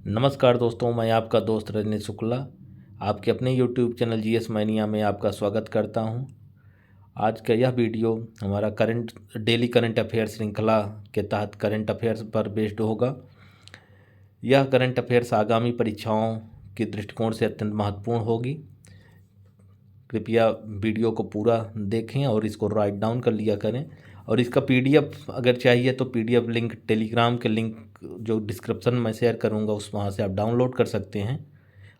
नमस्कार दोस्तों, मैं आपका दोस्त रजनीश शुक्ला आपके अपने YouTube चैनल जीएस मैनिया में आपका स्वागत करता हूं। आज का यह वीडियो हमारा डेली करंट अफेयर्स श्रृंखला के तहत करंट अफेयर्स पर बेस्ड होगा। यह करंट अफेयर्स आगामी परीक्षाओं के दृष्टिकोण से अत्यंत महत्वपूर्ण होगी। कृपया वीडियो को पूरा देखें और इसको राइट डाउन कर लिया करें। और इसका PDF अगर चाहिए तो PDF लिंक, टेलीग्राम के लिंक जो डिस्क्रिप्शन में शेयर करूंगा उस वहाँ से आप डाउनलोड कर सकते हैं।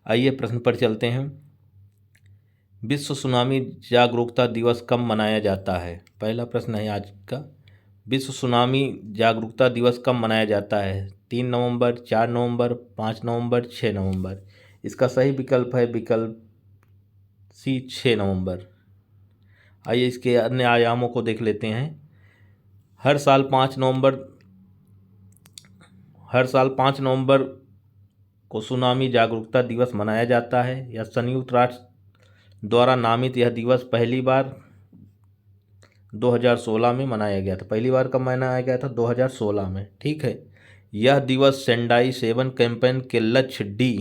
आइए प्रश्न पर चलते हैं। विश्व सुनामी जागरूकता दिवस कब मनाया जाता है? पहला प्रश्न है आज का। विश्व सुनामी जागरूकता दिवस कब मनाया जाता है? 3 नवंबर, 4 नवंबर, 5 नवंबर, 6 नवंबर। इसका सही विकल्प है विकल्प सी, 6 नवंबर। आइए इसके अन्य आयामों को देख लेते हैं। हर साल 5 नवंबर को सुनामी जागरूकता दिवस मनाया जाता है। यह संयुक्त राष्ट्र द्वारा नामित यह दिवस पहली बार 2016 में मनाया गया था। पहली बार कब मनाया गया था? 2016 में। ठीक है। यह दिवस सेंडाई 7 कैंपेन के लक्ष्य डी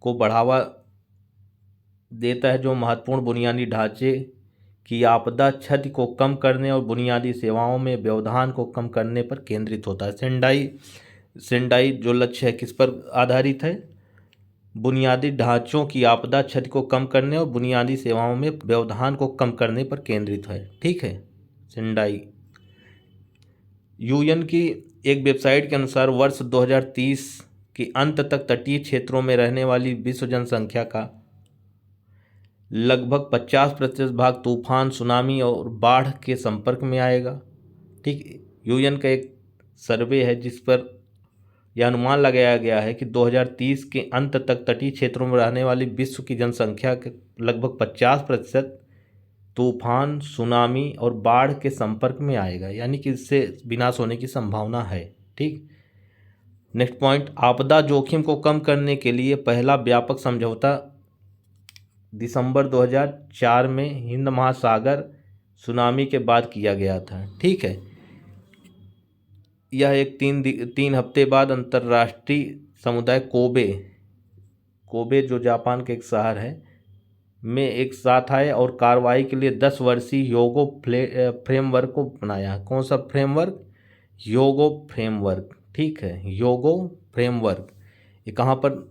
को बढ़ावा देता है, जो महत्वपूर्ण बुनियादी ढांचे की आपदा क्षति को कम करने और बुनियादी सेवाओं में व्यवधान को कम करने पर केंद्रित होता है। सेंडाई जो लक्ष्य है किस पर आधारित है? बुनियादी ढांचों की आपदा क्षति को कम करने और बुनियादी सेवाओं में व्यवधान को कम करने पर केंद्रित है। ठीक है। सेंडाई यूएन की एक वेबसाइट के अनुसार वर्ष 2030 के अंत तक तटीय क्षेत्रों में रहने वाली विश्व जनसंख्या का लगभग 50% भाग तूफान, सुनामी और बाढ़ के संपर्क में आएगा। ठीक। यूएन का एक सर्वे है जिस पर यह अनुमान लगाया गया है कि 2030 के अंत तक तटीय क्षेत्रों में रहने वाली विश्व की जनसंख्या के लगभग 50% तूफान, सुनामी और बाढ़ के संपर्क में आएगा, यानी कि इससे विनाश होने की संभावना है। ठीक। नेक्स्ट पॉइंट, आपदा जोखिम को कम करने के लिए पहला व्यापक समझौता दिसंबर 2004 में हिंद महासागर सुनामी के बाद किया गया था। ठीक है। यह एक 3 हफ्ते बाद अंतर्राष्ट्रीय समुदाय कोबे जो जापान के एक शहर है में एक साथ आए और कार्रवाई के लिए 10 वर्षीय ह्योगो फ्रेमवर्क को बनाया। कौन सा फ्रेमवर्क? Hyogo framework. ठीक है, ह्योगो फ्रेमवर्क। ये कहाँ पर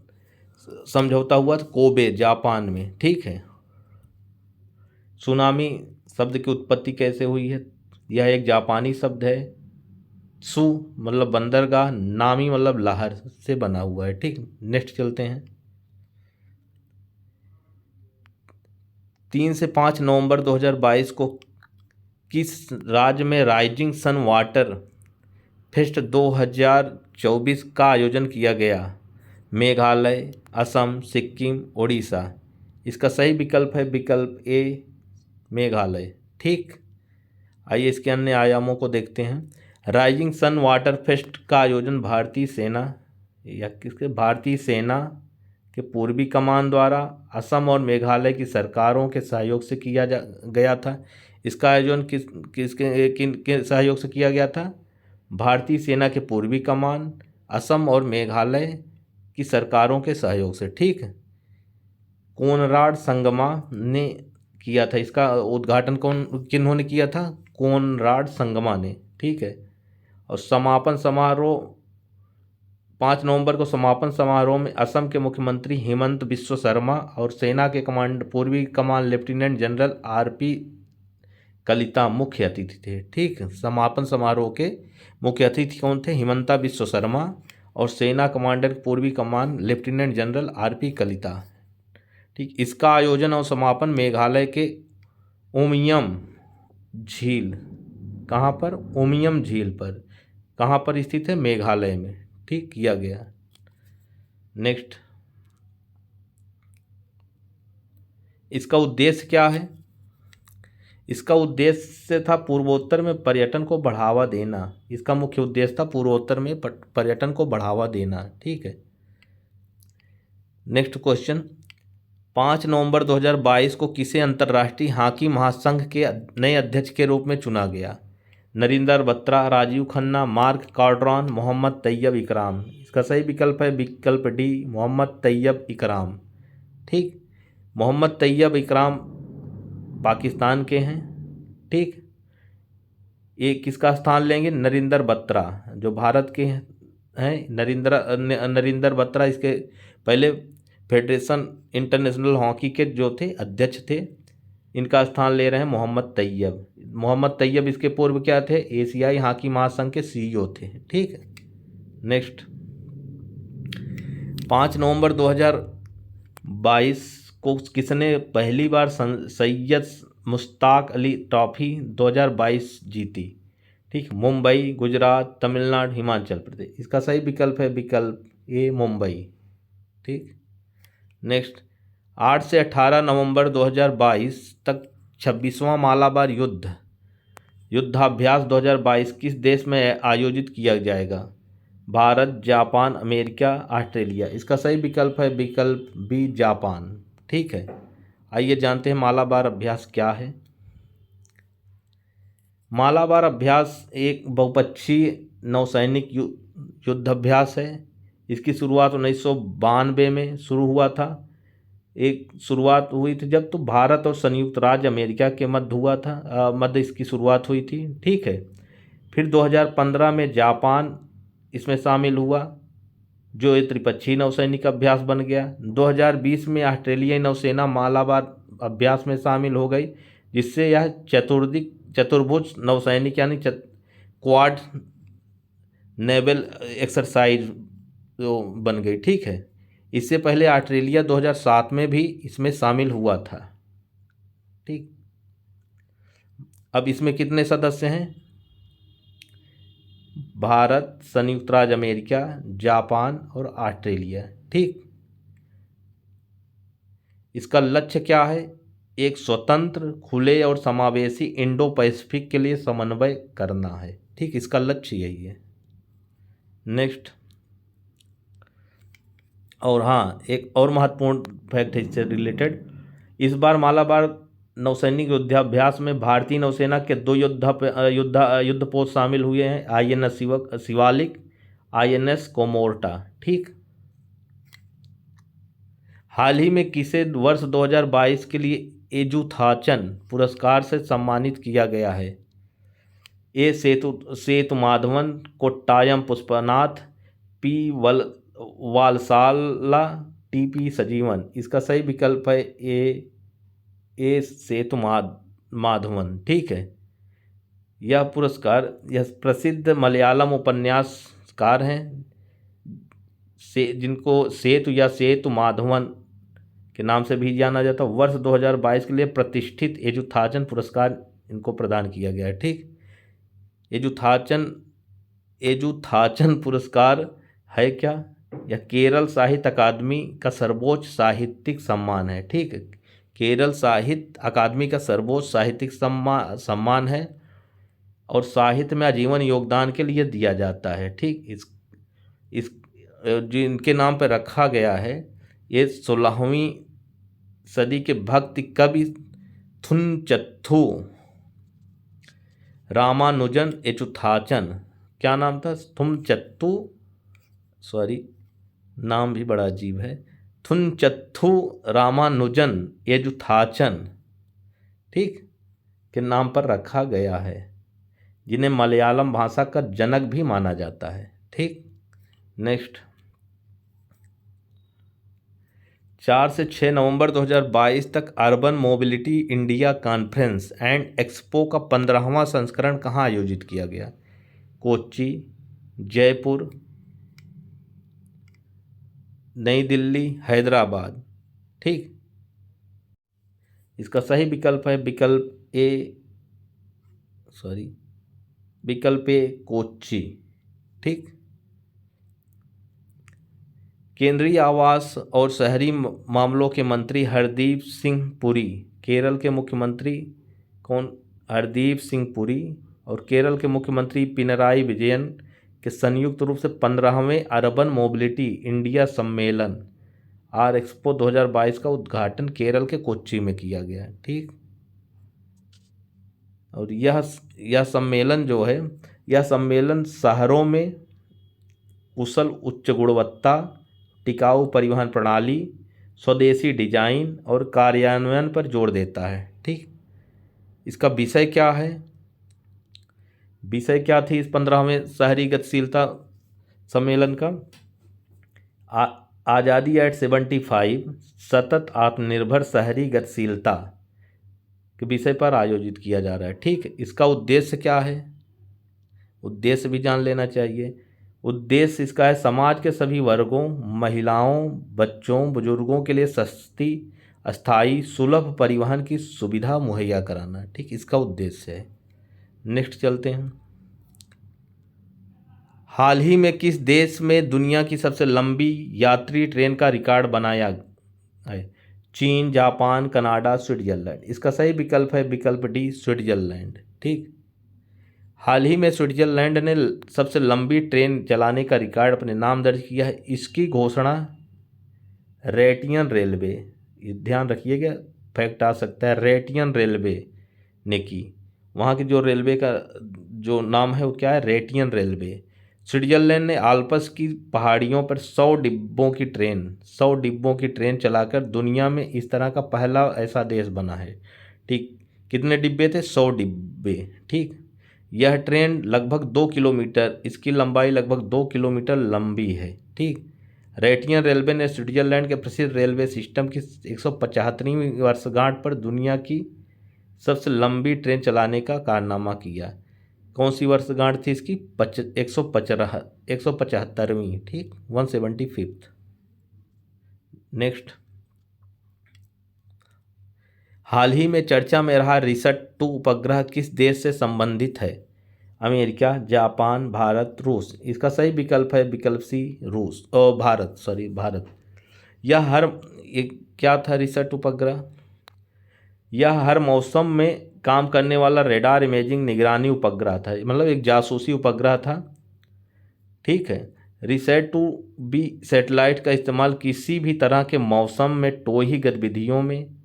समझौता हुआ था? कोबे, जापान में। ठीक है। सुनामी शब्द की उत्पत्ति कैसे हुई है? यह एक जापानी शब्द है। सु मतलब बंदरगाह, नामी मतलब लहर से बना हुआ है। ठीक। नेक्स्ट चलते हैं। 3 से 5 नवंबर 2022 को किस राज्य में राइजिंग सन वाटर फेस्ट 2024 का आयोजन किया गया? मेघालय, असम, सिक्किम, उड़ीसा। इसका सही विकल्प है विकल्प ए, मेघालय। ठीक। आइए इसके अन्य आयामों को देखते हैं। राइजिंग सन वाटर फेस्ट का आयोजन भारतीय सेना के पूर्वी कमान द्वारा असम और मेघालय की सरकारों के सहयोग से किया गया था। इसका आयोजन किन सहयोग से किया गया था? भारतीय सेना के पूर्वी कमान, असम और मेघालय की सरकारों के सहयोग से। ठीक है। कोनराड संगमा ने किया था। इसका उद्घाटन किन्होंने किया था? कोनराड संगमा ने। ठीक है। और समापन समारोह 5 नवंबर को समापन समारोह में असम के मुख्यमंत्री हेमंत बिस्वा शर्मा और सेना के पूर्वी कमान लेफ्टिनेंट जनरल RP कलिता मुख्य अतिथि थे। ठीक। समापन समारोह के मुख्य अतिथि कौन थे? हेमंता बिस्वा शर्मा और सेना कमांडर पूर्वी कमान लेफ्टिनेंट जनरल RP कलिता। ठीक। इसका आयोजन और समापन मेघालय के उमियम झील, कहाँ पर? उमियम झील पर। कहाँ पर स्थित है? मेघालय में। ठीक, किया गया। नेक्स्ट, इसका उद्देश्य क्या है? इसका उद्देश्य था पूर्वोत्तर में पर्यटन को बढ़ावा देना। इसका मुख्य उद्देश्य था पूर्वोत्तर में पर्यटन को बढ़ावा देना। ठीक है। नेक्स्ट क्वेश्चन, 5 नवंबर 2022 को किसे अंतर्राष्ट्रीय हॉकी महासंघ के नए अध्यक्ष के रूप में चुना गया? नरिंदर बत्रा, राजीव खन्ना, मार्क कार्डरॉन, मोहम्मद तैयब इकराम। इसका सही विकल्प है विकल्प डी, मोहम्मद तैयब इकराम। ठीक, मोहम्मद तैयब इकराम पाकिस्तान के हैं। ठीक, ये किसका स्थान लेंगे? नरिंदर बत्रा, जो भारत के हैं। नरिंदर बत्रा इसके पहले फेडरेशन इंटरनेशनल हॉकी के जो थे अध्यक्ष थे। इनका स्थान ले रहे हैं मोहम्मद तैयब। मोहम्मद तैयब इसके पूर्व क्या थे? एशियाई हॉकी महासंघ के सीईओ थे। ठीक है, नेक्स्ट 5 नवंबर 2022 को किसने पहली बार सैयद मुश्ताक अली ट्रॉफी 2022 जीती? ठीक, मुंबई, गुजरात, तमिलनाडु, हिमाचल प्रदेश। इसका सही विकल्प है विकल्प ए, मुंबई। ठीक, नेक्स्ट 8 से 18 नवंबर 2022 तक 26वां मालाबार युद्धाभ्यास 2022 किस देश में आयोजित किया जाएगा? Bharat, Japan, America, Australia. इसका सही विकल्प है विकल्प बी, जापान। ठीक है, आइए जानते हैं मालाबार अभ्यास क्या है। मालाबार अभ्यास एक बहुपक्षीय नौसैनिक युद्धाभ्यास है। इसकी शुरुआत 1992 में शुरू हुआ था। एक शुरुआत हुई थी जब तो भारत और संयुक्त राज्य अमेरिका के मध्य इसकी शुरुआत हुई थी। ठीक है, फिर 2015 में जापान इसमें शामिल हुआ, जो एक त्रिपक्षीय नौसैनिक अभ्यास बन गया। 2020 में ऑस्ट्रेलियाई नौसेना मालाबार अभ्यास में शामिल हो गई, जिससे यह चतुर्भुज नौसैनिक यानी क्वाड नेवल एक्सरसाइज बन गई। ठीक है, इससे पहले ऑस्ट्रेलिया 2007 में भी इसमें शामिल हुआ था। ठीक, अब इसमें कितने सदस्य हैं? भारत, संयुक्त राज्य अमेरिका, जापान और ऑस्ट्रेलिया। ठीक, इसका लक्ष्य क्या है? एक स्वतंत्र, खुले और समावेशी इंडो पैसिफिक के लिए समन्वय करना है। ठीक, इसका लक्ष्य यही है। नेक्स्ट, और हाँ, एक और महत्वपूर्ण फैक्ट है इससे रिलेटेड। इस बार मालाबार नौसैनिक युद्धाभ्यास में भारतीय नौसेना के 2 युद्धपोत शामिल हुए हैं, INS शिवालिक, INS कोमोर्टा। ठीक, हाल ही में किसे वर्ष 2022 के लिए एजुथाचन पुरस्कार से सम्मानित किया गया है? ए, सेतु माधवन, कोट्टायम पुष्पनाथ, पी वालसाला, TP सजीवन। इसका सही विकल्प है ए सेतु माधवन। ठीक है, यह पुरस्कार यह प्रसिद्ध मलयालम उपन्यासकार हैं जिनको सेतु या सेतु माधवन के नाम से भी जाना जाता है। वर्ष 2022 के लिए प्रतिष्ठित एजुथाचन पुरस्कार इनको प्रदान किया गया है। ठीक, एजुथाचन पुरस्कार है क्या? यह केरल साहित्य अकादमी का सर्वोच्च साहित्यिक सम्मान है। ठीक, केरल साहित्य अकादमी का सर्वोच्च साहित्यिक सम्मान है और साहित्य में आजीवन योगदान के लिए दिया जाता है। ठीक, इस जिनके नाम पर रखा गया है, ये 16वीं सदी के भक्ति कवि थुनचत्थु रामानुजन एजुथाचन, क्या नाम था? नाम भी बड़ा अजीब है, थुनचत्थु रामानुजन एजुथाचन। ठीक, के नाम पर रखा गया है, जिन्हें मलयालम भाषा का जनक भी माना जाता है। ठीक, नेक्स्ट 4 से 6 नवंबर 2022 तक urban mobility India conference and expo का 15वां संस्करण कहाँ आयोजित किया गया? कोच्चि, जयपुर, नई दिल्ली, हैदराबाद। ठीक, इसका सही विकल्प है विकल्प ए कोच्चि। ठीक, केंद्रीय आवास और शहरी मामलों के मंत्री हरदीप सिंह पुरी, केरल के मुख्यमंत्री कौन? हरदीप सिंह पुरी और केरल के मुख्यमंत्री पिनराई विजयन के संयुक्त रूप से 15वें अर्बन मोबिलिटी इंडिया सम्मेलन एक्सपो 2022 का उद्घाटन केरल के कोच्चि में किया गया। ठीक, और यह सम्मेलन जो है, यह सम्मेलन शहरों में कुशल उच्च गुणवत्ता, टिकाऊ परिवहन प्रणाली, स्वदेशी डिजाइन और कार्यान्वयन पर जोर देता है। ठीक, इसका विषय क्या है, विषय क्या थी इस 15वें शहरी गतिशीलता सम्मेलन का? आज़ादी एट 75, सतत आत्मनिर्भर शहरी गतिशीलता के विषय पर आयोजित किया जा रहा है। ठीक, इसका उद्देश्य क्या है, उद्देश्य भी जान लेना चाहिए। उद्देश्य इसका है समाज के सभी वर्गों, महिलाओं, बच्चों, बुजुर्गों के लिए सस्ती, अस्थायी, सुलभ परिवहन की सुविधा मुहैया कराना। ठीक, इसका उद्देश्य है। नेक्स्ट चलते हैं। हाल ही में किस देश में दुनिया की सबसे लंबी यात्री ट्रेन का रिकॉर्ड बनाया है? चीन, जापान, कनाडा, स्विट्जरलैंड। इसका सही विकल्प है विकल्प डी, स्विट्जरलैंड। ठीक, हाल ही में स्विट्जरलैंड ने सबसे लंबी ट्रेन चलाने का रिकॉर्ड अपने नाम दर्ज किया है। इसकी घोषणा रेटियन रेलवे, ये ध्यान रखिएगा, फैक्ट आ सकता है, रेटियन रेलवे ने की। वहाँ की जो रेलवे का जो नाम है वो क्या है, रेटियन रेलवे। स्विट्जरलैंड ने आल्प्स की पहाड़ियों पर 100 डिब्बों की ट्रेन चलाकर दुनिया में इस तरह का पहला ऐसा देश बना है। ठीक, कितने डिब्बे थे? 100 डिब्बे। ठीक, यह ट्रेन लगभग 2 किलोमीटर, इसकी लंबाई लगभग 2 किलोमीटर लंबी है। ठीक, रेटियन रेलवे ने स्विट्जरलैंड के प्रसिद्ध रेलवे सिस्टम की 175वीं वर्षगांठ पर दुनिया की सबसे लंबी ट्रेन चलाने का कारनामा किया। कौन सी वर्षगांठ थी इसकी? 175वीं। ठीक, 175th। नेक्स्ट, हाल ही में चर्चा में रहा रिसट-2 उपग्रह किस देश से संबंधित है? अमेरिका, जापान, भारत, रूस। इसका सही विकल्प है विकल्प सी, रूस और भारत, भारत। ये क्या था रिसट उपग्रह? यह हर मौसम में काम करने वाला रेडार इमेजिंग निगरानी उपग्रह था, मतलब एक जासूसी उपग्रह था। ठीक है, रिसैट-2B सैटेलाइट का इस्तेमाल किसी भी तरह के मौसम में टोही गतिविधियों में,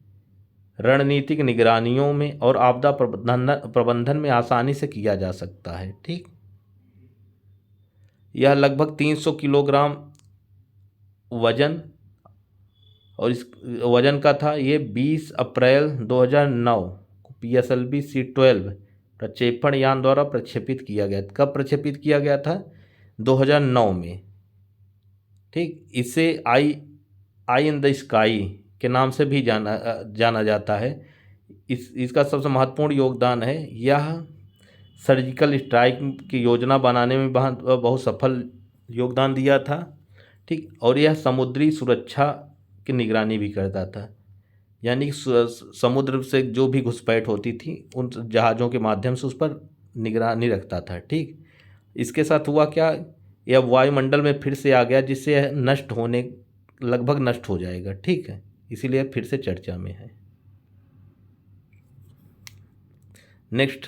रणनीतिक निगरानियों में और आपदा प्रबंधन में आसानी से किया जा सकता है। ठीक, यह लगभग 300 किलोग्राम वजन और इस वजन का था। ये 20 अप्रैल 2009 PSLV C-12 प्रक्षेपण यान द्वारा प्रक्षेपित किया गया। कब प्रक्षेपित किया गया था? 2009 में। ठीक, इसे आई इन द स्काई के नाम से भी जाना जाता है। इसका सबसे महत्वपूर्ण योगदान है, यह सर्जिकल स्ट्राइक की योजना बनाने में बहुत सफल योगदान दिया था। ठीक, और यह समुद्री सुरक्षा की निगरानी भी करता था, यानी समुद्र से जो भी घुसपैठ होती थी उन जहाज़ों के माध्यम से उस पर निगरानी रखता था। ठीक, इसके साथ हुआ क्या, यह वायुमंडल में फिर से आ गया, जिससे यह लगभग नष्ट हो जाएगा। ठीक है, इसीलिए फिर से चर्चा में है। नेक्स्ट,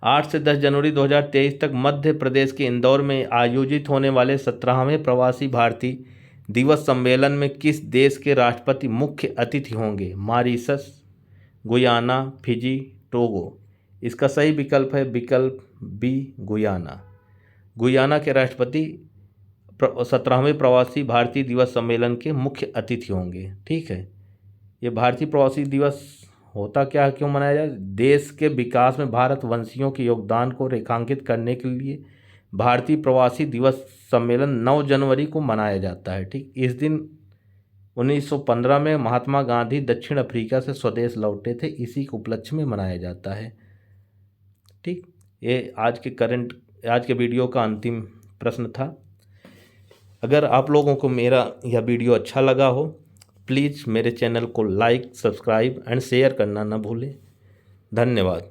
8 से 10 जनवरी 2023 तक मध्य प्रदेश के इंदौर में आयोजित होने वाले 17वें प्रवासी भारतीय दिवस सम्मेलन में किस देश के राष्ट्रपति मुख्य अतिथि होंगे? Mauritius, Guyana, Fiji, Togo. इसका सही विकल्प है विकल्प बी, गुयाना। गुयाना के राष्ट्रपति 17वें प्रवासी भारतीय दिवस सम्मेलन के मुख्य अतिथि होंगे। ठीक है, ये भारतीय प्रवासी दिवस होता क्या है, क्यों मनाया जाए? देश के विकास में भारतवंशियों के योगदान को रेखांकित करने के लिए भारतीय प्रवासी दिवस सम्मेलन 9 जनवरी को मनाया जाता है। ठीक, इस दिन 1915 में महात्मा गांधी दक्षिण अफ्रीका से स्वदेश लौटे थे, इसी के उपलक्ष्य में मनाया जाता है। ठीक, ये आज के वीडियो का अंतिम प्रश्न था। अगर आप लोगों को मेरा यह वीडियो अच्छा लगा हो, प्लीज़ मेरे चैनल को लाइक, सब्सक्राइब एंड शेयर करना ना भूलें। धन्यवाद।